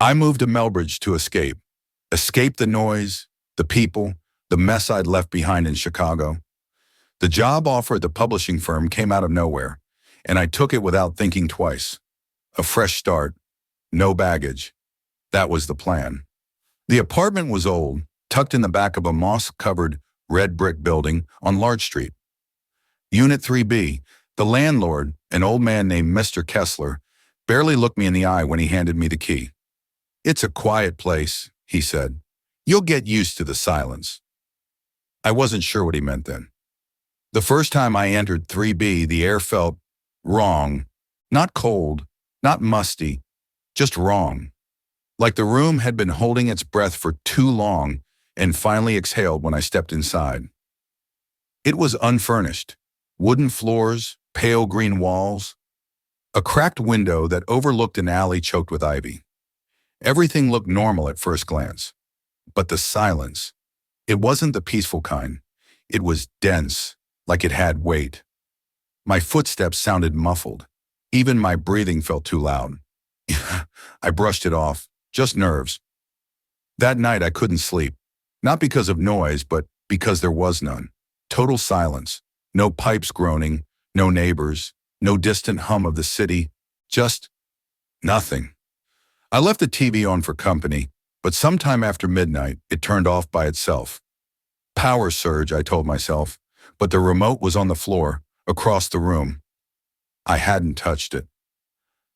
I moved to Melbridge to escape. Escape the noise, the people, the mess I'd left behind in Chicago. The job offer at the publishing firm came out of nowhere, and I took it without thinking twice. A fresh start, no baggage. That was the plan. The apartment was old, tucked in the back of a moss-covered red brick building on Larch Street. Unit 3B, the landlord, an old man named Mr. Kessler, barely looked me in the eye when he handed me the key. "It's a quiet place," he said. "You'll get used to the silence." I wasn't sure what he meant then. The first time I entered 3B, the air felt wrong. Not cold, not musty, just wrong. Like the room had been holding its breath for too long and finally exhaled when I stepped inside. It was unfurnished. Wooden floors, pale green walls, a cracked window that overlooked an alley choked with ivy. Everything looked normal at first glance. But the silence, it wasn't the peaceful kind. It was dense, like it had weight. My footsteps sounded muffled. Even my breathing felt too loud. I brushed it off, just nerves. That night I couldn't sleep, not because of noise, but because there was none. Total silence, no pipes groaning, no neighbors, no distant hum of the city, just nothing. I left the TV on for company, but sometime after midnight, it turned off by itself. Power surge, I told myself, but the remote was on the floor, across the room. I hadn't touched it.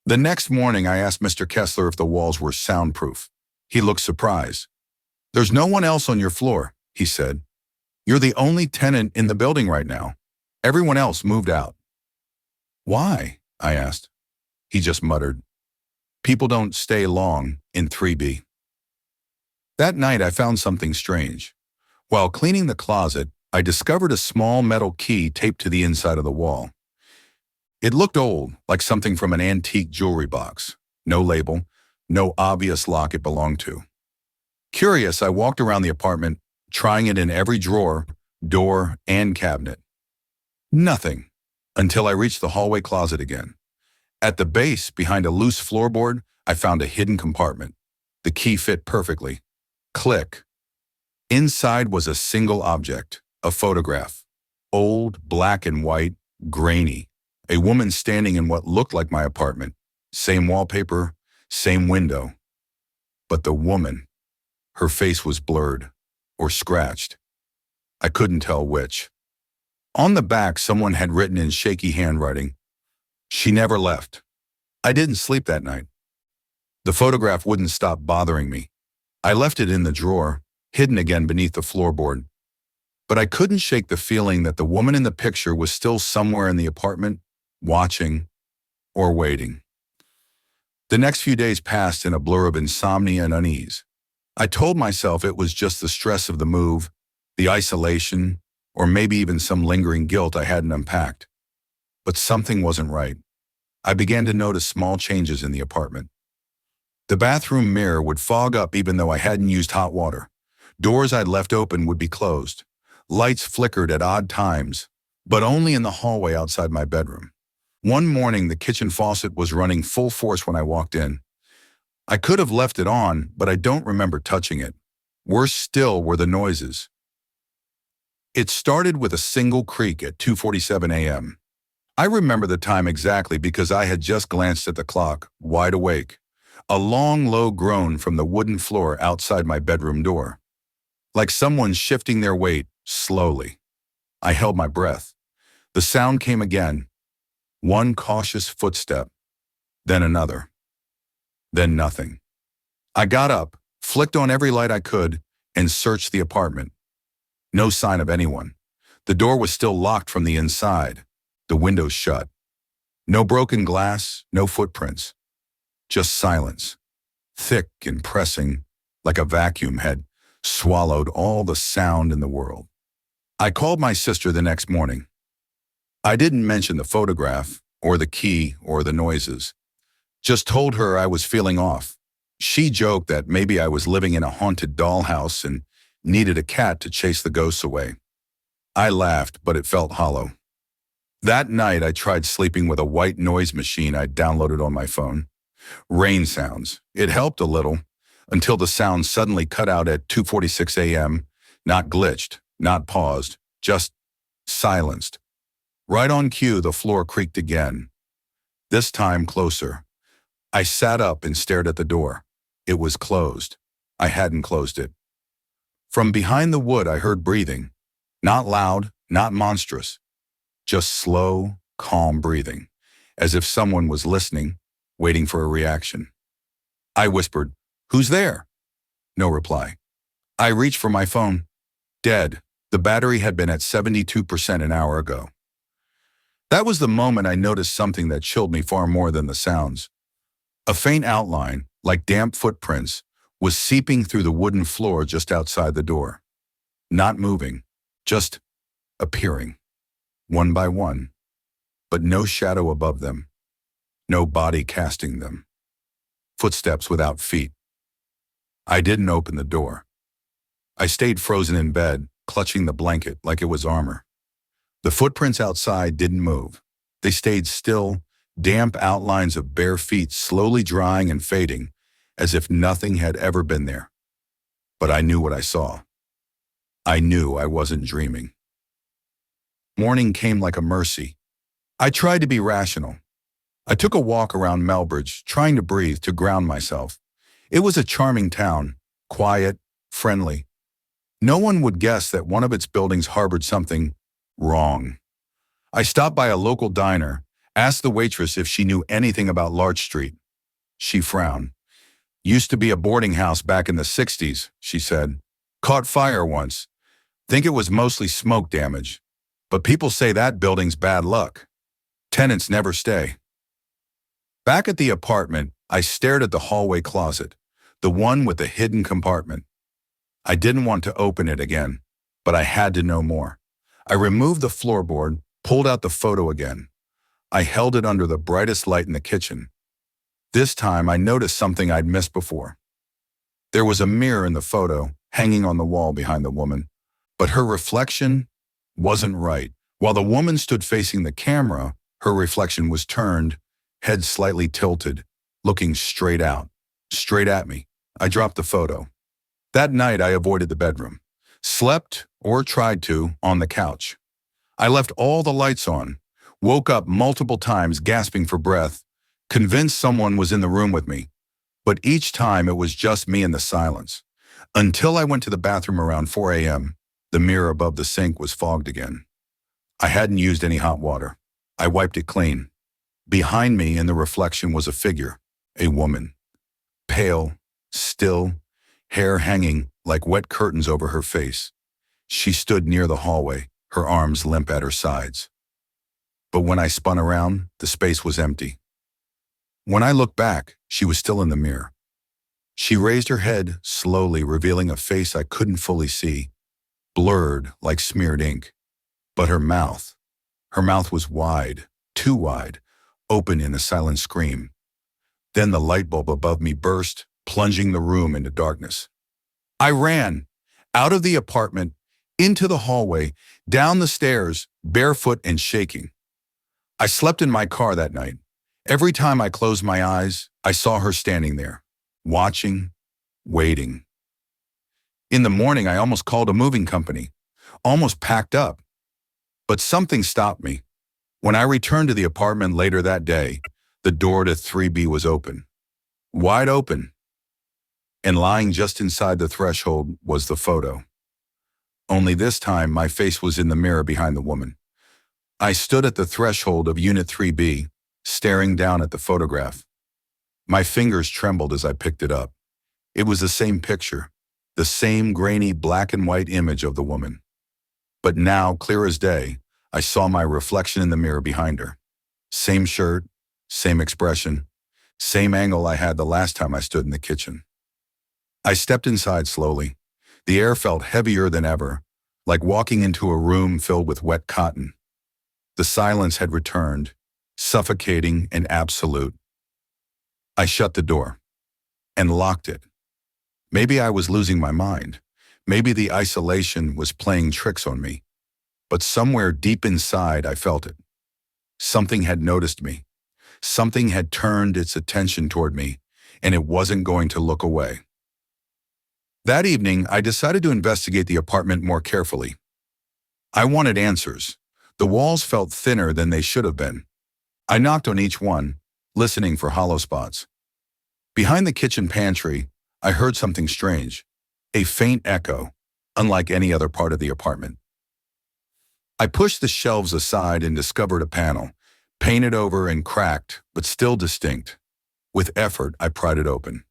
The next morning, I asked Mr. Kessler if the walls were soundproof. He looked surprised. "There's no one else on your floor," he said. "You're the only tenant in the building right now. Everyone else moved out." "Why?" I asked. He just muttered, "People don't stay long in 3B." That night, I found something strange. While cleaning the closet, I discovered a small metal key taped to the inside of the wall. It looked old, like something from an antique jewelry box. No label, no obvious lock it belonged to. Curious, I walked around the apartment, trying it in every drawer, door, and cabinet. Nothing, until I reached the hallway closet again. At the base, behind a loose floorboard, I found a hidden compartment. The key fit perfectly. Click. Inside was a single object, a photograph. Old, black and white, grainy. A woman standing in what looked like my apartment. Same wallpaper, same window. But the woman, her face was blurred or scratched. I couldn't tell which. On the back, someone had written in shaky handwriting, "She never left." I didn't sleep that night. The photograph wouldn't stop bothering me. I left it in the drawer, hidden again beneath the floorboard. But I couldn't shake the feeling that the woman in the picture was still somewhere in the apartment, watching or waiting. The next few days passed in a blur of insomnia and unease. I told myself it was just the stress of the move, the isolation, or maybe even some lingering guilt I hadn't unpacked. But something wasn't right. I began to notice small changes in the apartment. The bathroom mirror would fog up even though I hadn't used hot water. Doors I'd left open would be closed. Lights flickered at odd times, but only in the hallway outside my bedroom. One morning, the kitchen faucet was running full force when I walked in. I could have left it on, but I don't remember touching it. Worse still were the noises. It started with a single creak at 2:47 a.m. I remember the time exactly because I had just glanced at the clock, wide awake. A long, low groan from the wooden floor outside my bedroom door. Like someone shifting their weight, slowly. I held my breath. The sound came again. One cautious footstep, then another. Then nothing. I got up, flicked on every light I could, and searched the apartment. No sign of anyone. The door was still locked from the inside, the windows shut. No broken glass, no footprints. Just silence, thick and pressing, like a vacuum had swallowed all the sound in the world. I called my sister the next morning. I didn't mention the photograph, or the key, or the noises. Just told her I was feeling off. She joked that maybe I was living in a haunted dollhouse and needed a cat to chase the ghosts away. I laughed, but it felt hollow. That night, I tried sleeping with a white noise machine I'd downloaded on my phone. Rain sounds. It helped a little, until the sound suddenly cut out at 2:46 a.m., not glitched, not paused, just silenced. Right on cue, the floor creaked again, this time closer. I sat up and stared at the door. It was closed. I hadn't closed it. From behind the wood, I heard breathing. Not loud, not monstrous, just slow, calm breathing, as if someone was listening, waiting for a reaction. I whispered, "Who's there?" No reply. I reached for my phone. Dead. The battery had been at 72% an hour ago. That was the moment I noticed something that chilled me far more than the sounds. A faint outline, like damp footprints, was seeping through the wooden floor just outside the door. Not moving, just appearing, one by one, but no shadow above them, no body casting them. Footsteps without feet. I didn't open the door. I stayed frozen in bed, clutching the blanket like it was armor. The footprints outside didn't move. They stayed still, damp outlines of bare feet slowly drying and fading, as if nothing had ever been there. But I knew what I saw. I knew I wasn't dreaming. Morning came like a mercy. I tried to be rational. I took a walk around Melbridge, trying to breathe, to ground myself. It was a charming town, quiet, friendly. No one would guess that one of its buildings harbored something wrong. I stopped by a local diner, asked the waitress if she knew anything about Larch Street. She frowned. "Used to be a boarding house back in the 60s, she said. "Caught fire once. Think it was mostly smoke damage. But people say that building's bad luck. Tenants never stay." Back at the apartment, I stared at the hallway closet, the one with the hidden compartment. I didn't want to open it again, but I had to know more. I removed the floorboard, pulled out the photo again. I held it under the brightest light in the kitchen. This time, I noticed something I'd missed before. There was a mirror in the photo, hanging on the wall behind the woman, but her reflection wasn't right. While the woman stood facing the camera, her reflection was turned, head slightly tilted, looking straight out, straight at me. I dropped the photo. That night, I avoided the bedroom. Slept, or tried to, on the couch. I left all the lights on, woke up multiple times gasping for breath, convinced someone was in the room with me, but each time it was just me and the silence. Until I went to the bathroom around 4 a.m., the mirror above the sink was fogged again. I hadn't used any hot water. I wiped it clean. Behind me in the reflection was a figure, a woman. Pale, still, hair hanging like wet curtains over her face. She stood near the hallway, her arms limp at her sides. But when I spun around, the space was empty. When I looked back, she was still in the mirror. She raised her head slowly, revealing a face I couldn't fully see, blurred like smeared ink. But her mouth was wide, too wide, open in a silent scream. Then the light bulb above me burst, plunging the room into darkness. I ran, out of the apartment, into the hallway, down the stairs, barefoot and shaking. I slept in my car that night. Every time I closed my eyes, I saw her standing there, watching, waiting. In the morning, I almost called a moving company, almost packed up. But something stopped me. When I returned to the apartment later that day, the door to 3B was open. Wide open. And lying just inside the threshold was the photo. Only this time, my face was in the mirror behind the woman. I stood at the threshold of Unit 3B, staring down at the photograph. My fingers trembled as I picked it up. It was the same picture, the same grainy black and white image of the woman. But now, clear as day, I saw my reflection in the mirror behind her. Same shirt, same expression, same angle I had the last time I stood in the kitchen. I stepped inside slowly. The air felt heavier than ever, like walking into a room filled with wet cotton. The silence had returned, suffocating and absolute. I shut the door and locked it. Maybe I was losing my mind. Maybe the isolation was playing tricks on me. But somewhere deep inside, I felt it. Something had noticed me. Something had turned its attention toward me, and it wasn't going to look away. That evening, I decided to investigate the apartment more carefully. I wanted answers. The walls felt thinner than they should have been. I knocked on each one, listening for hollow spots. Behind the kitchen pantry, I heard something strange, a faint echo, unlike any other part of the apartment. I pushed the shelves aside and discovered a panel, painted over and cracked, but still distinct. With effort, I pried it open.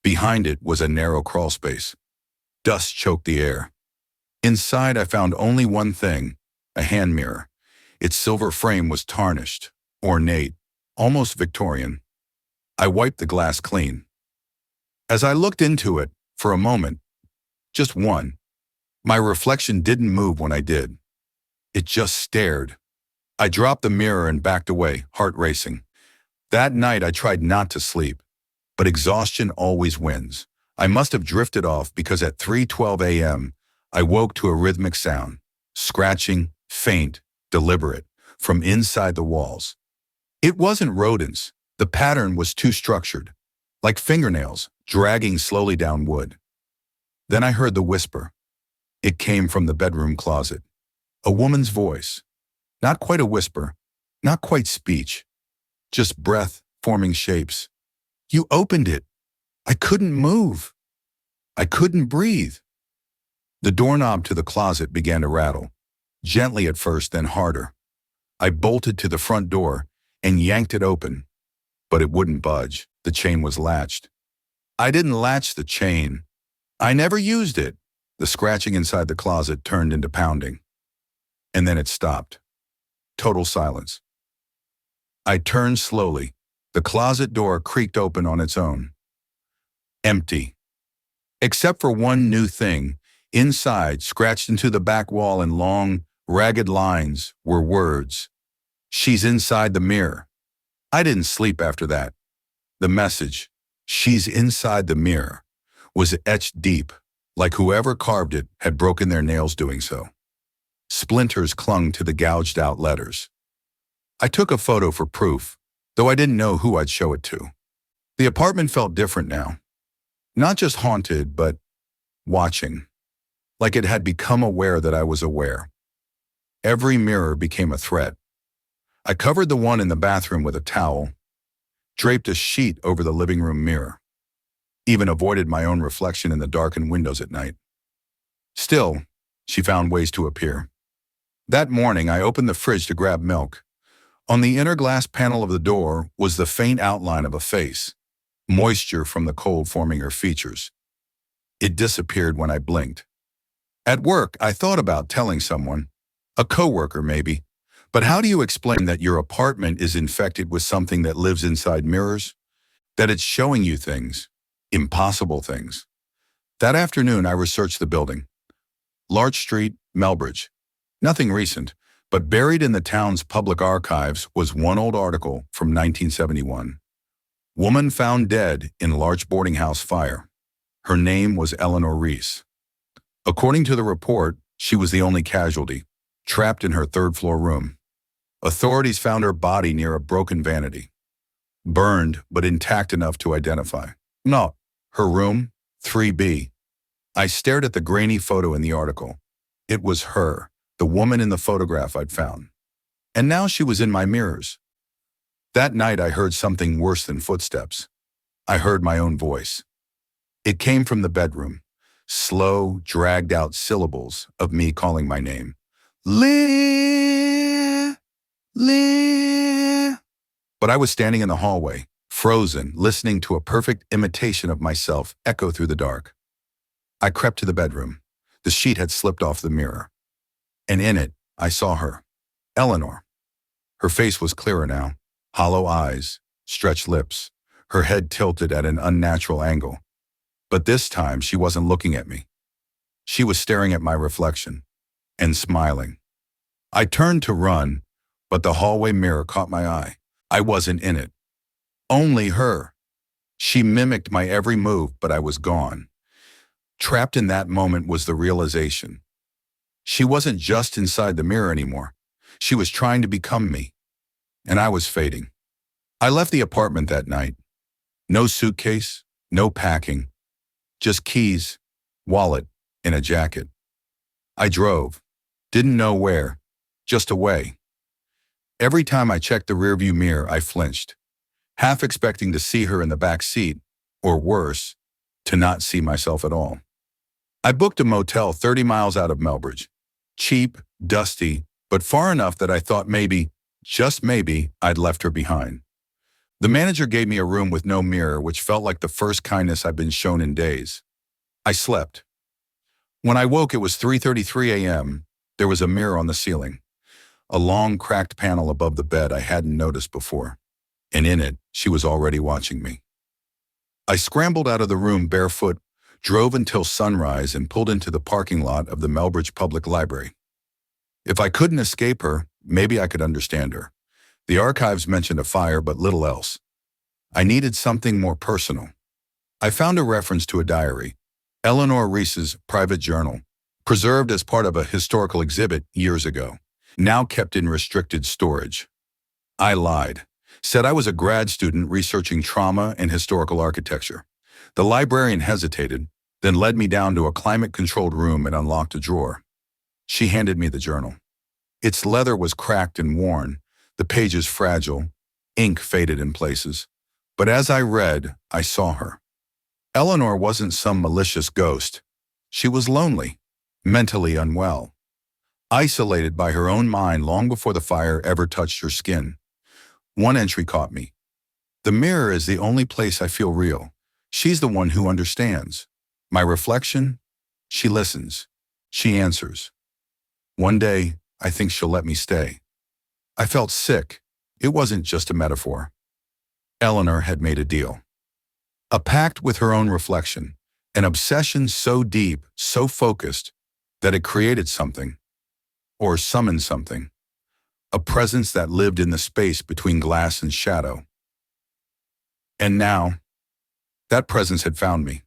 Behind it was a narrow crawl space. Dust choked the air. Inside, I found only one thing, a hand mirror. Its silver frame was tarnished, ornate, almost Victorian. I wiped the glass clean. As I looked into it, for a moment, just one, my reflection didn't move when I did. It just stared. I dropped the mirror and backed away, heart racing. That night, I tried not to sleep, but exhaustion always wins. I must have drifted off because at 3:12 a.m., I woke to a rhythmic sound, scratching, faint, deliberate, from inside the walls. It wasn't rodents. The pattern was too structured, like fingernails dragging slowly down wood. Then I heard the whisper. It came from the bedroom closet. A woman's voice. Not quite a whisper, not quite speech, just breath forming shapes. You opened it. I couldn't move. I couldn't breathe. The doorknob to the closet began to rattle, gently at first, then harder. I bolted to the front door and yanked it open, but it wouldn't budge. The chain was latched. I didn't latch the chain. I never used it. The scratching inside the closet turned into pounding. And then it stopped. Total silence. I turned slowly. The closet door creaked open on its own. Empty. Except for one new thing. Inside, scratched into the back wall in long, ragged lines, were words. She's inside the mirror. I didn't sleep after that. The message, she's inside the mirror, was etched deep, like whoever carved it had broken their nails doing so. Splinters clung to the gouged-out letters. I took a photo for proof, though I didn't know who I'd show it to. The apartment felt different now. Not just haunted, but watching. Like it had become aware that I was aware. Every mirror became a threat. I covered the one in the bathroom with a towel, draped a sheet over the living room mirror, even avoided my own reflection in the darkened windows at night. Still, she found ways to appear. That morning, I opened the fridge to grab milk. On the inner glass panel of the door was the faint outline of a face, moisture from the cold forming her features. It disappeared when I blinked. At work, I thought about telling someone, a coworker maybe, but how do you explain that your apartment is infected with something that lives inside mirrors? That it's showing you things, impossible things. That afternoon, I researched the building. Larch Street, Melbridge. Nothing recent, but buried in the town's public archives was one old article from 1971. Woman found dead in Larch boarding house fire. Her name was Eleanor Reese. According to the report, she was the only casualty, trapped in her third-floor room. Authorities found her body near a broken vanity, burned but intact enough to identify. No, her room, 3B. I stared at the grainy photo in the article. It was her, the woman in the photograph I'd found. And now she was in my mirrors. That night I heard something worse than footsteps. I heard my own voice. It came from the bedroom, slow, dragged-out syllables of me calling my name. Leah! Leah! But I was standing in the hallway, frozen, listening to a perfect imitation of myself echo through the dark. I crept to the bedroom. The sheet had slipped off the mirror. And in it, I saw her, Eleanor. Her face was clearer now, hollow eyes, stretched lips, her head tilted at an unnatural angle. But this time, she wasn't looking at me. She was staring at my reflection and smiling. I turned to run, but the hallway mirror caught my eye. I wasn't in it. Only her. She mimicked my every move, but I was gone. Trapped in that moment was the realization. She wasn't just inside the mirror anymore. She was trying to become me, and I was fading. I left the apartment that night. No suitcase, no packing, just keys, wallet, and a jacket. I drove. Didn't know where. Just away. Every time I checked the rearview mirror, I flinched, half expecting to see her in the back seat, or worse, to not see myself at all. I booked a motel 30 miles out of Melbridge. Cheap, dusty, but far enough that I thought maybe, just maybe, I'd left her behind. The manager gave me a room with no mirror, which felt like the first kindness I've been shown in days. I slept. When I woke, it was 3:33 a.m. There was a mirror on the ceiling, a long cracked panel above the bed I hadn't noticed before, and in it, she was already watching me. I scrambled out of the room barefoot, drove until sunrise, and pulled into the parking lot of the Melbridge Public Library. If I couldn't escape her, maybe I could understand her. The archives mentioned a fire, but little else. I needed something more personal. I found a reference to a diary, Eleanor Reese's private journal, preserved as part of a historical exhibit years ago, now kept in restricted storage. I lied, said I was a grad student researching trauma and historical architecture. The librarian hesitated, then led me down to a climate-controlled room and unlocked a drawer. She handed me the journal. Its leather was cracked and worn, the pages fragile, ink faded in places. But as I read, I saw her. Eleanor wasn't some malicious ghost. She was lonely, mentally unwell, isolated by her own mind long before the fire ever touched her skin. One entry caught me. The mirror is the only place I feel real. She's the one who understands. My reflection? She listens. She answers. One day, I think she'll let me stay. I felt sick. It wasn't just a metaphor. Eleanor had made a deal. A pact with her own reflection, an obsession so deep, so focused, that it created something, or summoned something, a presence that lived in the space between glass and shadow. And now, that presence had found me.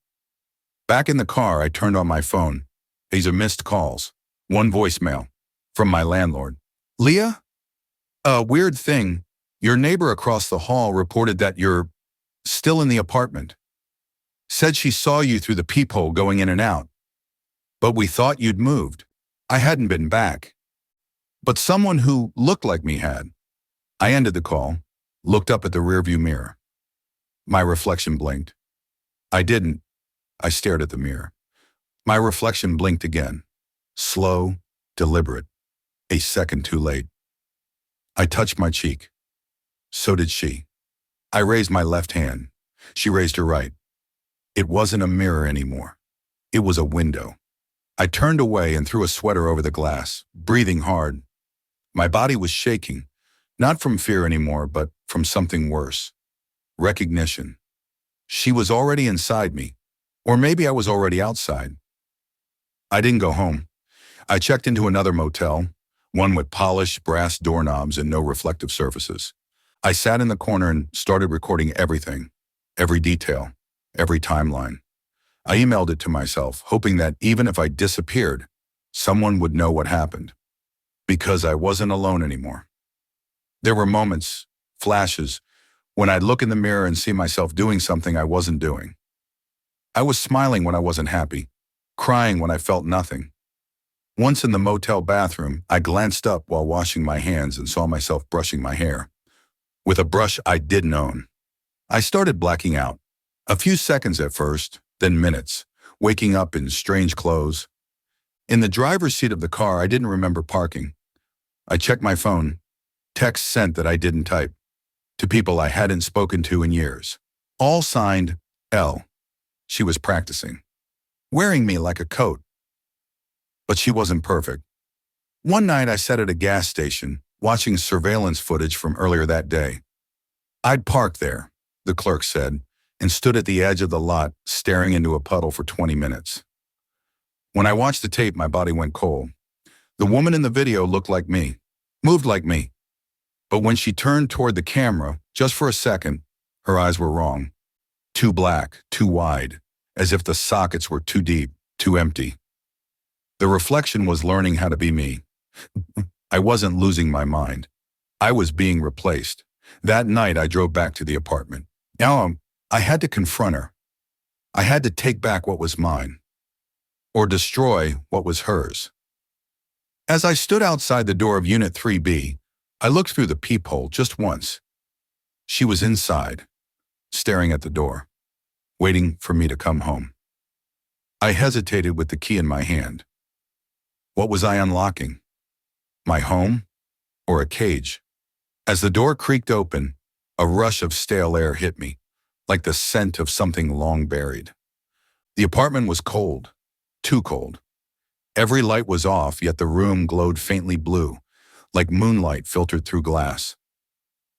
Back in the car, I turned on my phone. These are missed calls. One voicemail, from my landlord. Leah? A weird thing. Your neighbor across the hall reported that you're still in the apartment. Said she saw you through the peephole going in and out. But we thought you'd moved. I hadn't been back. But someone who looked like me had. I ended the call, looked up at the rearview mirror. My reflection blinked. I didn't. I stared at the mirror. My reflection blinked again. Slow, deliberate. A second too late. I touched my cheek. So did she. I raised my left hand. She raised her right. It wasn't a mirror anymore. It was a window. I turned away and threw a sweater over the glass, breathing hard. My body was shaking, not from fear anymore, but from something worse. Recognition. She was already inside me, or maybe I was already outside. I didn't go home. I checked into another motel, one with polished brass doorknobs and no reflective surfaces. I sat in the corner and started recording everything, every detail, every timeline. I emailed it to myself, hoping that even if I disappeared, someone would know what happened, because I wasn't alone anymore. There were moments, flashes, when I'd look in the mirror and see myself doing something I wasn't doing. I was smiling when I wasn't happy, crying when I felt nothing. Once in the motel bathroom, I glanced up while washing my hands and saw myself brushing my hair, with a brush I didn't own. I started blacking out. A few seconds at first, then minutes, waking up in strange clothes. In the driver's seat of the car, I didn't remember parking. I checked my phone, texts sent that I didn't type, to people I hadn't spoken to in years. All signed L. She was practicing, wearing me like a coat. But she wasn't perfect. One night I sat at a gas station, watching surveillance footage from earlier that day. I'd parked there, the clerk said, and stood at the edge of the lot, staring into a puddle for 20 minutes. When I watched the tape, my body went cold. The woman in the video looked like me, moved like me. But when she turned toward the camera, just for a second, her eyes were wrong. Too black, too wide, as if the sockets were too deep, too empty. The reflection was learning how to be me. I wasn't losing my mind. I was being replaced. That night, I drove back to the apartment. Now, I had to confront her. I had to take back what was mine, or destroy what was hers. As I stood outside the door of Unit 3B, I looked through the peephole just once. She was inside, staring at the door, waiting for me to come home. I hesitated with the key in my hand. What was I unlocking? My home or a cage? As the door creaked open, a rush of stale air hit me, like the scent of something long buried. The apartment was cold, too cold. Every light was off, yet the room glowed faintly blue, like moonlight filtered through glass.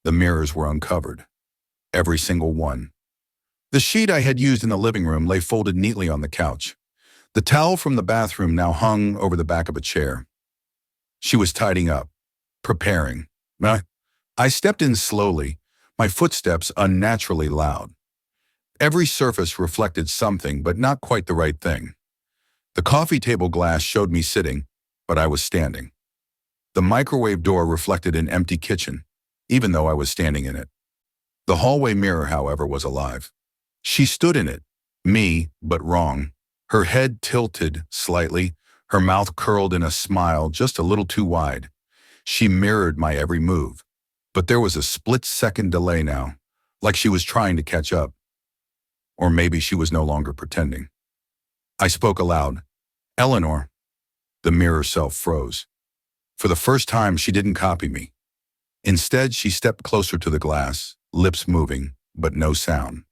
The mirrors were uncovered, every single one. The sheet I had used in the living room lay folded neatly on the couch. The towel from the bathroom now hung over the back of a chair. She was tidying up, preparing. I stepped in slowly, my footsteps unnaturally loud. Every surface reflected something, but not quite the right thing. The coffee table glass showed me sitting, but I was standing. The microwave door reflected an empty kitchen, even though I was standing in it. The hallway mirror, however, was alive. She stood in it, me, but wrong. Her head tilted slightly, her mouth curled in a smile just a little too wide. She mirrored my every move, but there was a split-second delay now, like she was trying to catch up. Or maybe she was no longer pretending. I spoke aloud. "Eleanor." The mirror self froze. For the first time, she didn't copy me. Instead, she stepped closer to the glass, lips moving, but no sound.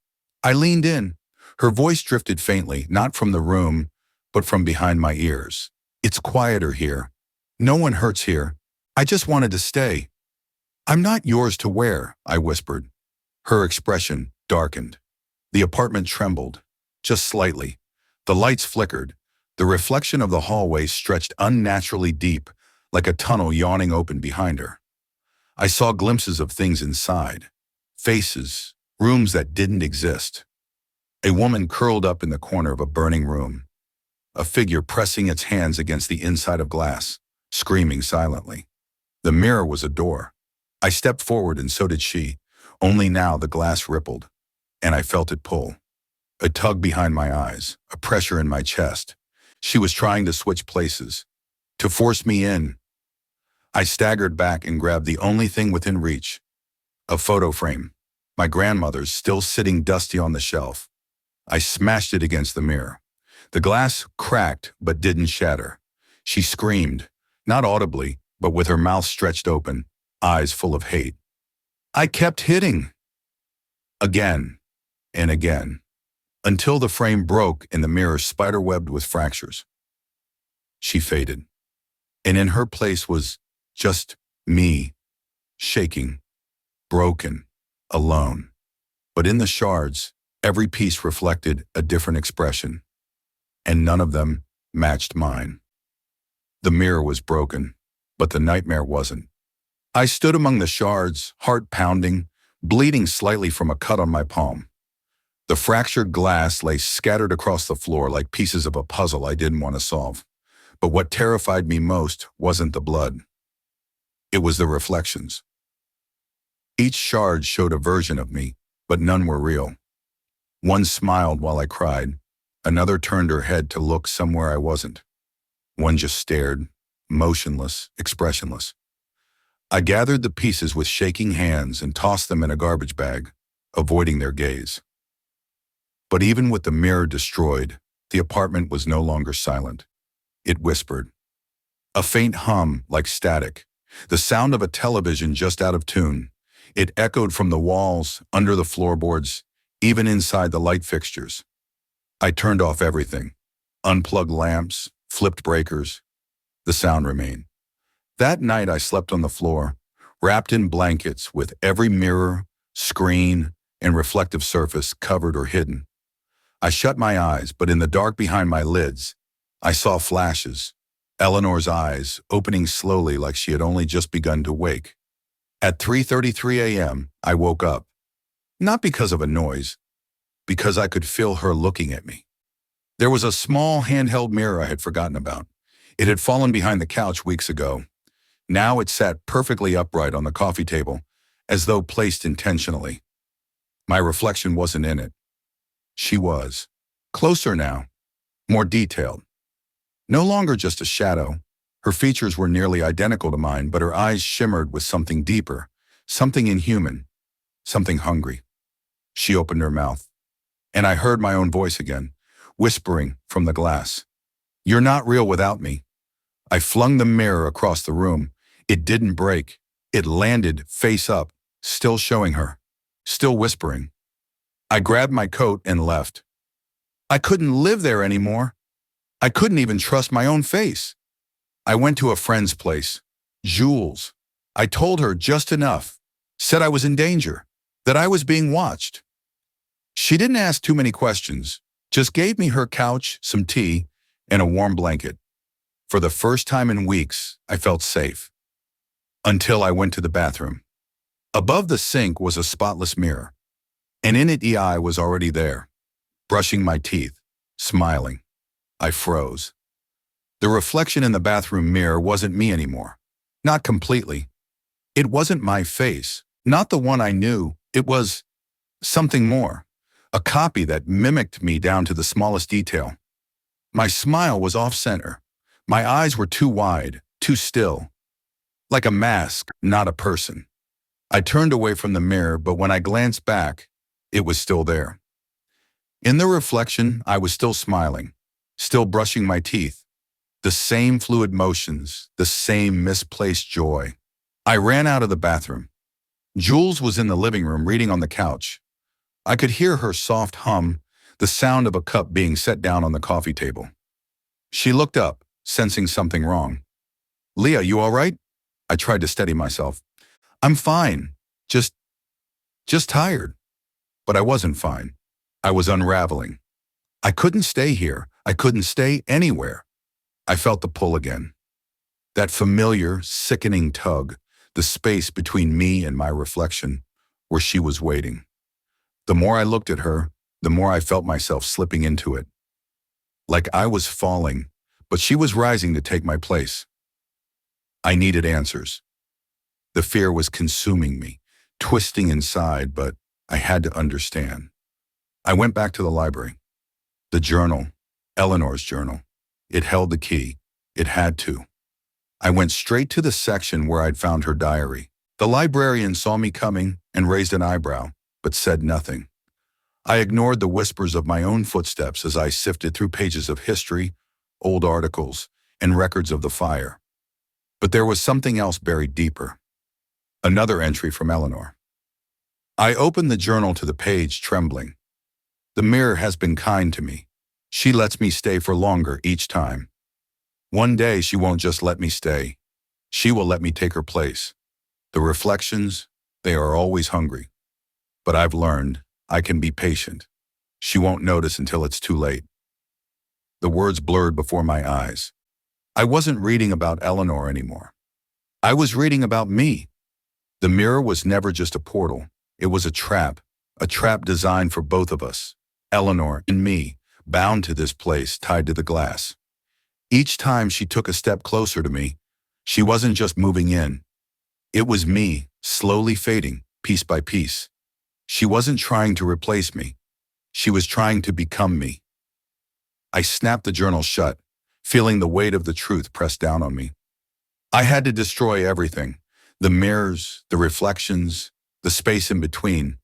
I leaned in. Her voice drifted faintly, not from the room, but from behind my ears. "It's quieter here. No one hurts here. I just wanted to stay." "I'm not yours to wear," I whispered. Her expression darkened. The apartment trembled, just slightly. The lights flickered. The reflection of the hallway stretched unnaturally deep, like a tunnel yawning open behind her. I saw glimpses of things inside. Faces, rooms that didn't exist. A woman curled up in the corner of a burning room. A figure pressing its hands against the inside of glass, screaming silently. The mirror was a door. I stepped forward and so did she. Only now the glass rippled, and I felt it pull. A tug behind my eyes, a pressure in my chest. She was trying to switch places, to force me in. I staggered back and grabbed the only thing within reach, a photo frame, my grandmother's, still sitting dusty on the shelf. I smashed it against the mirror. The glass cracked but didn't shatter. She screamed, not audibly, but with her mouth stretched open, eyes full of hate. I kept hitting. Again and again, until the frame broke and the mirror spiderwebbed with fractures. She faded, and in her place was just me, shaking, broken, alone. But in the shards, every piece reflected a different expression, and none of them matched mine. The mirror was broken, but the nightmare wasn't. I stood among the shards, heart pounding, bleeding slightly from a cut on my palm. The fractured glass lay scattered across the floor like pieces of a puzzle I didn't want to solve. But what terrified me most wasn't the blood. It was the reflections. Each shard showed a version of me, but none were real. One smiled while I cried. Another turned her head to look somewhere I wasn't. One just stared, motionless, expressionless. I gathered the pieces with shaking hands and tossed them in a garbage bag, avoiding their gaze. But even with the mirror destroyed, the apartment was no longer silent. It whispered. A faint hum like static, the sound of a television just out of tune. It echoed from the walls, under the floorboards, even inside the light fixtures. I turned off everything. Unplugged lamps, flipped breakers. The sound remained. That night I slept on the floor, wrapped in blankets with every mirror, screen, and reflective surface covered or hidden. I shut my eyes, but in the dark behind my lids, I saw flashes, Eleanor's eyes opening slowly like she had only just begun to wake. At 3:33 a.m., I woke up, not because of a noise, because I could feel her looking at me. There was a small handheld mirror I had forgotten about. It had fallen behind the couch weeks ago. Now it sat perfectly upright on the coffee table, as though placed intentionally. My reflection wasn't in it. She was. Closer now, more detailed. No longer just a shadow. Her features were nearly identical to mine, but her eyes shimmered with something deeper, something inhuman, something hungry. She opened her mouth, and I heard my own voice again, whispering from the glass. "You're not real without me." I flung the mirror across the room. It didn't break. It landed face up, still showing her, still whispering. I grabbed my coat and left. I couldn't live there anymore. I couldn't even trust my own face. I went to a friend's place, Jules. I told her just enough, said I was in danger, that I was being watched. She didn't ask too many questions, just gave me her couch, some tea, and a warm blanket. For the first time in weeks, I felt safe. Until I went to the bathroom. Above the sink was a spotless mirror, and in it I was already there, brushing my teeth, smiling. I froze. The reflection in the bathroom mirror wasn't me anymore. Not completely. It wasn't my face, not the one I knew. It was something more, a copy that mimicked me down to the smallest detail. My smile was off-center. My eyes were too wide, too still. Like a mask, not a person. I turned away from the mirror, but when I glanced back, it was still there. In the reflection, I was still smiling, still brushing my teeth. The same fluid motions, the same misplaced joy. I ran out of the bathroom. Jules was in the living room reading on the couch. I could hear her soft hum, the sound of a cup being set down on the coffee table. She looked up, sensing something wrong. "Leah, you all right?" I tried to steady myself. "I'm fine, just tired." But I wasn't fine. I was unraveling. I couldn't stay here. I couldn't stay anywhere. I felt the pull again. That familiar, sickening tug, the space between me and my reflection, where she was waiting. The more I looked at her, the more I felt myself slipping into it. Like I was falling, but she was rising to take my place. I needed answers. The fear was consuming me, twisting inside, but I had to understand. I went back to the library. The journal, Eleanor's journal. It held the key. It had to. I went straight to the section where I'd found her diary. The librarian saw me coming and raised an eyebrow, but said nothing. I ignored the whispers of my own footsteps as I sifted through pages of history, old articles, and records of the fire. But there was something else buried deeper. Another entry from Eleanor. I opened the journal to the page, trembling. "The mirror has been kind to me. She lets me stay for longer each time. One day she won't just let me stay. She will let me take her place. The reflections, they are always hungry. But I've learned I can be patient. She won't notice until it's too late." The words blurred before my eyes. I wasn't reading about Eleanor anymore. I was reading about me. The mirror was never just a portal. It was a trap designed for both of us, Eleanor and me, bound to this place, tied to the glass. Each time she took a step closer to me, she wasn't just moving in. It was me, slowly fading, piece by piece. She wasn't trying to replace me. She was trying to become me. I snapped the journal shut, feeling the weight of the truth press down on me. I had to destroy everything, the mirrors, the reflections, the space in between.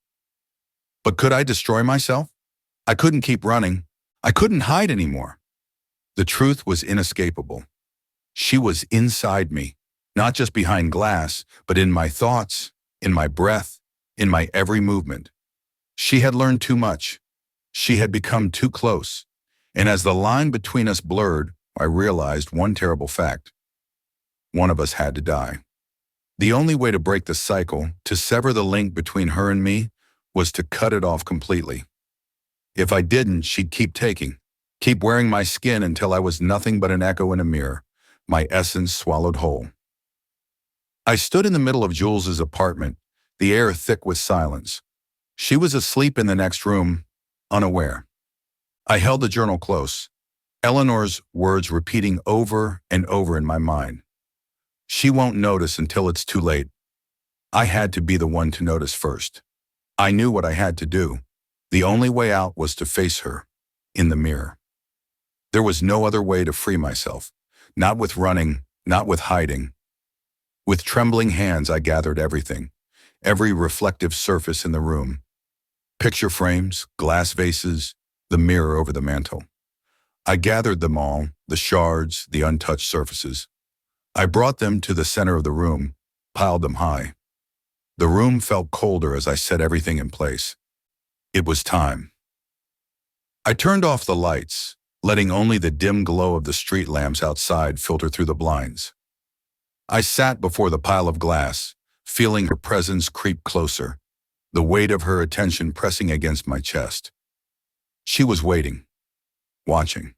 But could I destroy myself? I couldn't keep running. I couldn't hide anymore. The truth was inescapable. She was inside me, not just behind glass, but in my thoughts, in my breath, in my every movement. She had learned too much. She had become too close. And as the line between us blurred, I realized one terrible fact. One of us had to die. The only way to break the cycle, to sever the link between her and me, was to cut it off completely. If I didn't, she'd keep taking, keep wearing my skin until I was nothing but an echo in a mirror, my essence swallowed whole. I stood in the middle of Jules's apartment, the air thick with silence. She was asleep in the next room, unaware. I held the journal close, Eleanor's words repeating over and over in my mind. She won't notice until it's too late. I had to be the one to notice first. I knew what I had to do. The only way out was to face her, in the mirror. There was no other way to free myself. Not with running, not with hiding. With trembling hands, I gathered everything, every reflective surface in the room. Picture frames, glass vases, the mirror over the mantel. I gathered them all, the shards, the untouched surfaces. I brought them to the center of the room, piled them high. The room felt colder as I set everything in place. It was time. I turned off the lights, letting only the dim glow of the street lamps outside filter through the blinds. I sat before the pile of glass, feeling her presence creep closer, the weight of her attention pressing against my chest. She was waiting, watching.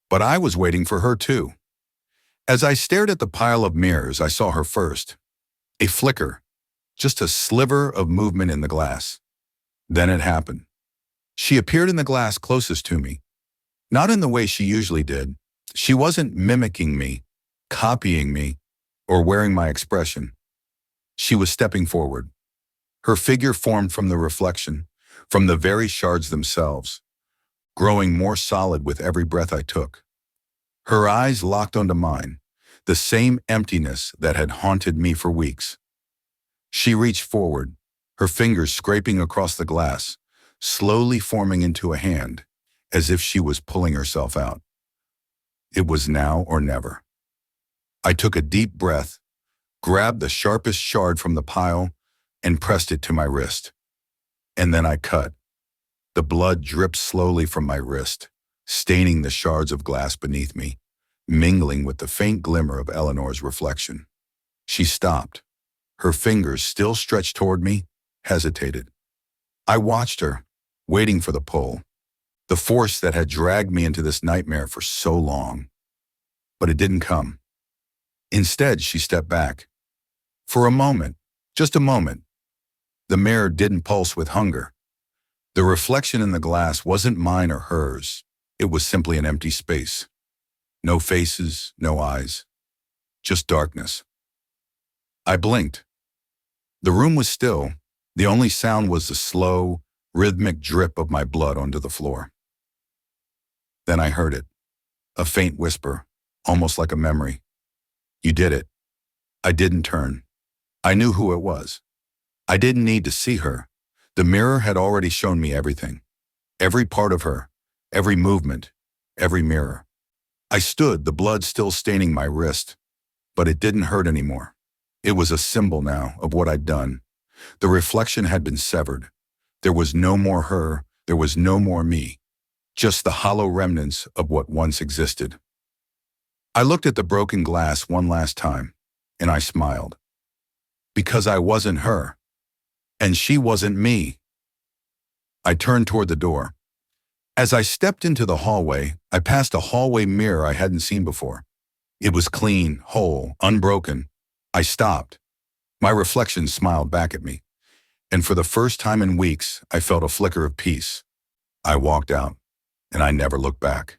But I was waiting for her too. As I stared at the pile of mirrors, I saw her first. A flicker, just a sliver of movement in the glass. Then it happened. She appeared in the glass closest to me. Not in the way she usually did. She wasn't mimicking me, copying me, or wearing my expression. She was stepping forward. Her figure formed from the reflection, from the very shards themselves, growing more solid with every breath I took. Her eyes locked onto mine, the same emptiness that had haunted me for weeks. She reached forward, her fingers scraping across the glass, slowly forming into a hand, as if she was pulling herself out. It was now or never. I took a deep breath, grabbed the sharpest shard from the pile, and pressed it to my wrist. And then I cut. The blood dripped slowly from my wrist, staining the shards of glass beneath me, mingling with the faint glimmer of Eleanor's reflection. She stopped. Her fingers, still stretched toward me, hesitated. I watched her, waiting for the pull, the force that had dragged me into this nightmare for so long. But it didn't come. Instead, she stepped back. For a moment, just a moment, the mirror didn't pulse with hunger. The reflection in the glass wasn't mine or hers. It was simply an empty space. No faces, no eyes, just darkness. I blinked. The room was still. The only sound was the slow, rhythmic drip of my blood onto the floor. Then I heard it, a faint whisper, almost like a memory. You did it. I didn't turn. I knew who it was. I didn't need to see her. The mirror had already shown me everything. Every part of her, every movement, every mirror. I stood, the blood still staining my wrist, but it didn't hurt anymore. It was a symbol now of what I'd done. The reflection had been severed. There was no more her, there was no more me, just the hollow remnants of what once existed. I looked at the broken glass one last time, and I smiled. Because I wasn't her, and she wasn't me. I turned toward the door. As I stepped into the hallway, I passed a hallway mirror I hadn't seen before. It was clean, whole, unbroken. I stopped. My reflection smiled back at me, and for the first time in weeks, I felt a flicker of peace. I walked out, and I never looked back.